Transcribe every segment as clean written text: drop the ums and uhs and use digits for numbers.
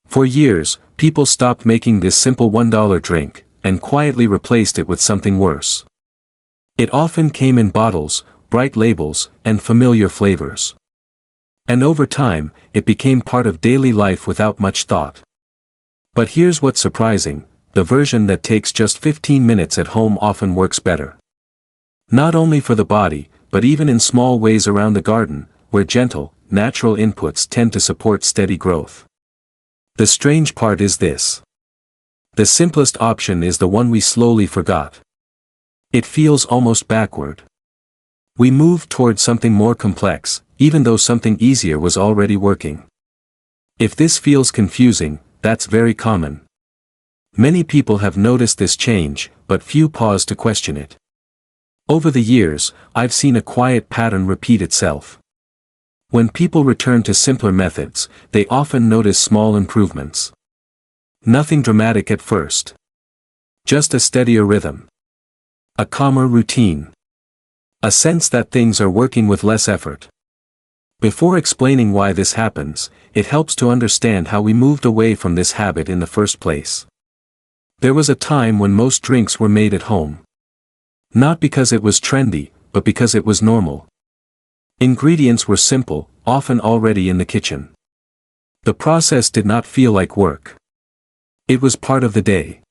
For years, people stopped making this simple $1 drink, and quietly replaced it with something worse. It often came in bottles, bright labels, and familiar flavors. And over time, it became part of daily life without much thought. But here's what's surprising: the version that takes just 15 minutes at home often works better. Not only for the body, but even in small ways around the garden, where gentle, natural inputs tend to support steady growth. The strange part is this. The simplest option is the one we slowly forgot. It feels almost backward. We moved toward something more complex, even though something easier was already working. If this feels confusing, that's very common. Many people have noticed this change, but few pause to question it. Over the years, I've seen a quiet pattern repeat itself. When people return to simpler methods, they often notice small improvements. Nothing dramatic at first. Just a steadier rhythm. A calmer routine. A sense that things are working with less effort. Before explaining why this happens, it helps to understand how we moved away from this habit in the first place. There was a time when most drinks were made at home. Not because it was trendy, but because it was normal. Ingredients were simple, often already in the kitchen. The process did not feel like work. It was part of the day.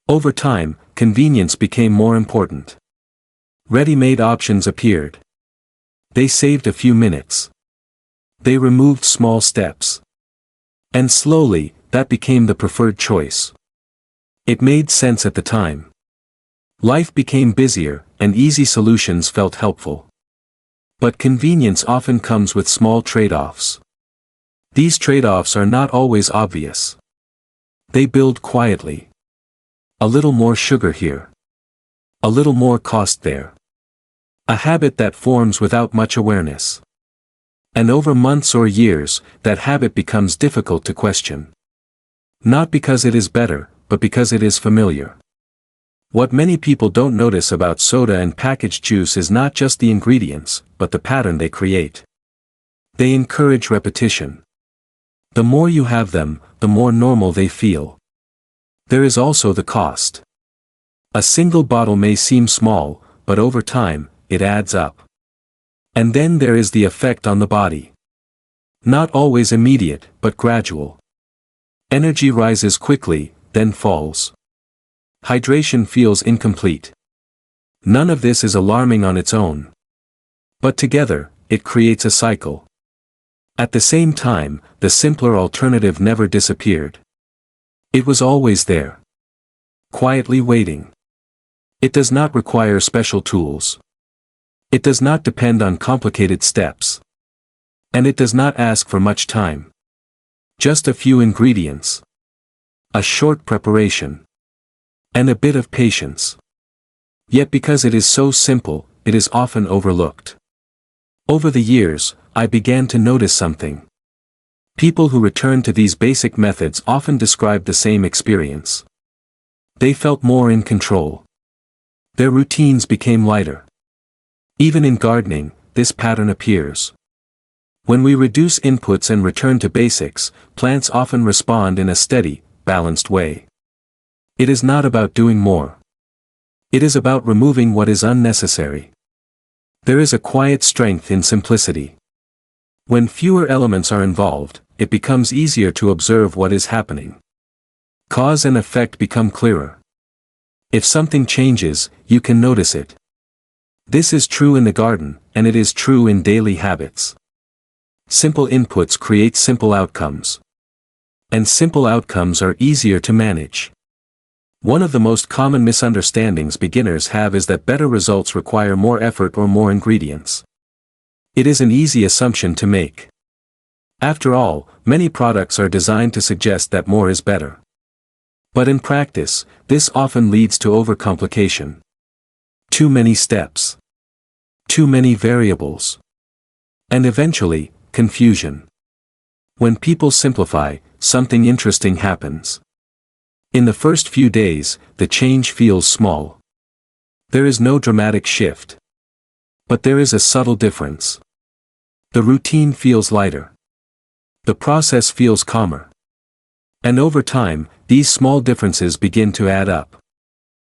Over time, convenience became more important. Ready-made options appeared. They saved a few minutes. They removed small steps. And slowly, that became the preferred choice. It made sense at the time. Life became busier, and easy solutions felt helpful. But convenience often comes with small trade-offs. These trade-offs are not always obvious. They build quietly. A little more sugar here. A little more cost there. A habit that forms without much awareness. And over months or years, that habit becomes difficult to question. Not because it is better, but because it is familiar. What many people don't notice about soda and packaged juice is not just the ingredients, but the pattern they create. They encourage repetition. The more you have them, the more normal they feel. There is also the cost. A single bottle may seem small, but over time, it adds up. And then there is the effect on the body. Not always immediate, but gradual. Energy rises quickly, then falls. Hydration feels incomplete. None of this is alarming on its own. But together, it creates a cycle. At the same time, the simpler alternative never disappeared. It was always there. Quietly waiting. It does not require special tools. It does not depend on complicated steps. And it does not ask for much time. Just a few ingredients. A short preparation. And a bit of patience. Yet because it is so simple, it is often overlooked. Over the years, I began to notice something. People who return to these basic methods often describe the same experience. They felt more in control. Their routines became lighter. Even in gardening, this pattern appears. When we reduce inputs and return to basics, plants often respond in a steady, balanced way. It is not about doing more. It is about removing what is unnecessary. There is a quiet strength in simplicity. When fewer elements are involved, it becomes easier to observe what is happening. Cause and effect become clearer. If something changes, you can notice it. This is true in the garden, and it is true in daily habits. Simple inputs create simple outcomes. And simple outcomes are easier to manage. One of the most common misunderstandings beginners have is that better results require more effort or more ingredients. It is an easy assumption to make. After all, many products are designed to suggest that more is better. But in practice, this often leads to overcomplication. Too many steps. Too many variables. And eventually, confusion. When people simplify, something interesting happens. In the first few days, the change feels small. There is no dramatic shift. But there is a subtle difference. The routine feels lighter. The process feels calmer. And over time, these small differences begin to add up.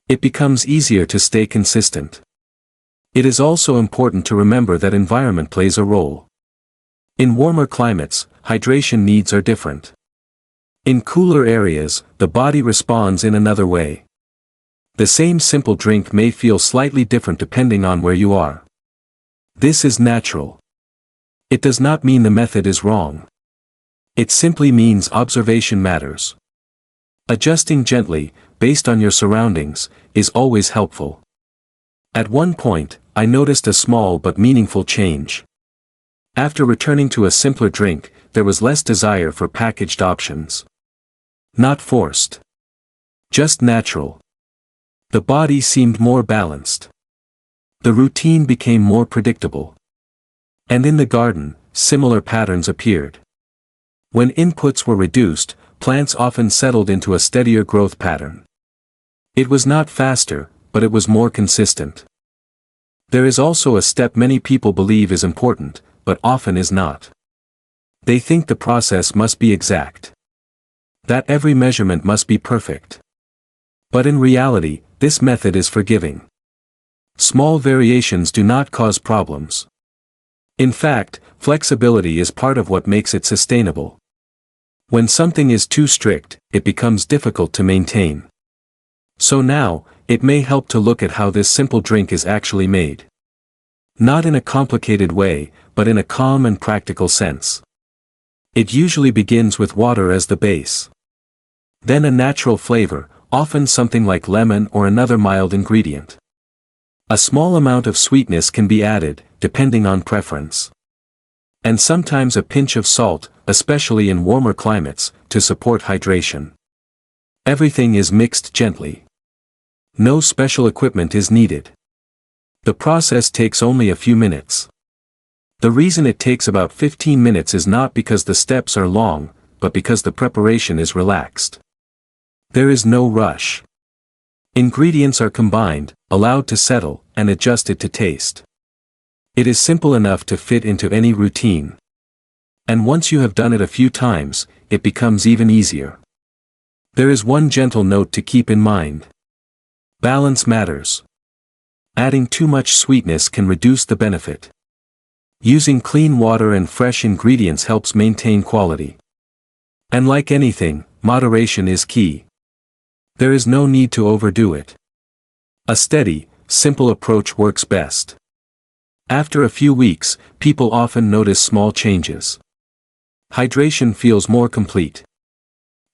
It becomes easier to stay consistent. It is also important to remember that environment plays a role. In warmer climates, hydration needs are different. In cooler areas, the body responds in another way. The same simple drink may feel slightly different depending on where you are. This is natural. It does not mean the method is wrong. It simply means observation matters. Adjusting gently, based on your surroundings, is always helpful. At one point, I noticed a small but meaningful change. After returning to a simpler drink, there was less desire for packaged options. Not forced. Just natural. The body seemed more balanced. The routine became more predictable. And in the garden, similar patterns appeared. When inputs were reduced, plants often settled into a steadier growth pattern. It was not faster, but it was more consistent. There is also a step many people believe is important, but often is not. They think the process must be exact. That every measurement must be perfect. But in reality, this method is forgiving. Small variations do not cause problems. In fact, flexibility is part of what makes it sustainable. When something is too strict, it becomes difficult to maintain. So now, it may help to look at how this simple drink is actually made. Not in a complicated way, but in a calm and practical sense. It usually begins with water as the base. Then a natural flavor, often something like lemon or another mild ingredient. A small amount of sweetness can be added, depending on preference. And sometimes a pinch of salt, especially in warmer climates, to support hydration. Everything is mixed gently. No special equipment is needed. The process takes only a few minutes. The reason it takes about 15 minutes is not because the steps are long, but because the preparation is relaxed. There is no rush. Ingredients are combined, allowed to settle, and adjusted to taste. It is simple enough to fit into any routine. And once you have done it a few times, it becomes even easier. There is one gentle note to keep in mind. Balance matters. Adding too much sweetness can reduce the benefit. Using clean water and fresh ingredients helps maintain quality. And like anything, moderation is key. There is no need to overdo it. A steady, simple approach works best. After a few weeks, people often notice small changes. Hydration feels more complete.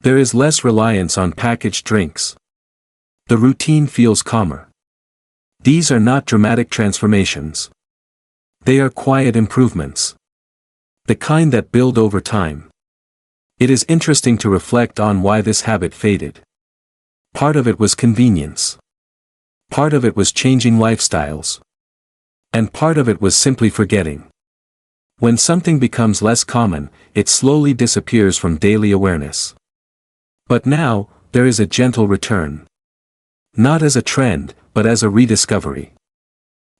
There is less reliance on packaged drinks. The routine feels calmer. These are not dramatic transformations. They are quiet improvements. The kind that build over time. It is interesting to reflect on why this habit faded. Part of it was convenience. Part of it was changing lifestyles. And part of it was simply forgetting. When something becomes less common, it slowly disappears from daily awareness. But now, there is a gentle return. Not as a trend, but as a rediscovery.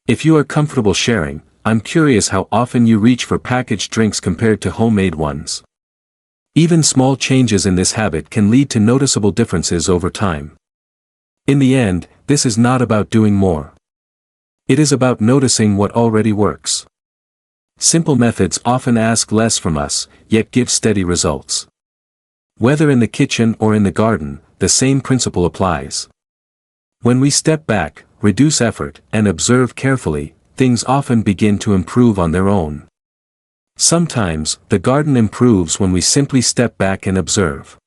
If you are comfortable sharing, I'm curious how often you reach for packaged drinks compared to homemade ones. Even small changes in this habit can lead to noticeable differences over time. In the end, this is not about doing more. It is about noticing what already works. Simple methods often ask less from us, yet give steady results. Whether in the kitchen or in the garden, the same principle applies. When we step back, reduce effort, and observe carefully, things often begin to improve on their own. Sometimes, the garden improves when we simply step back and observe.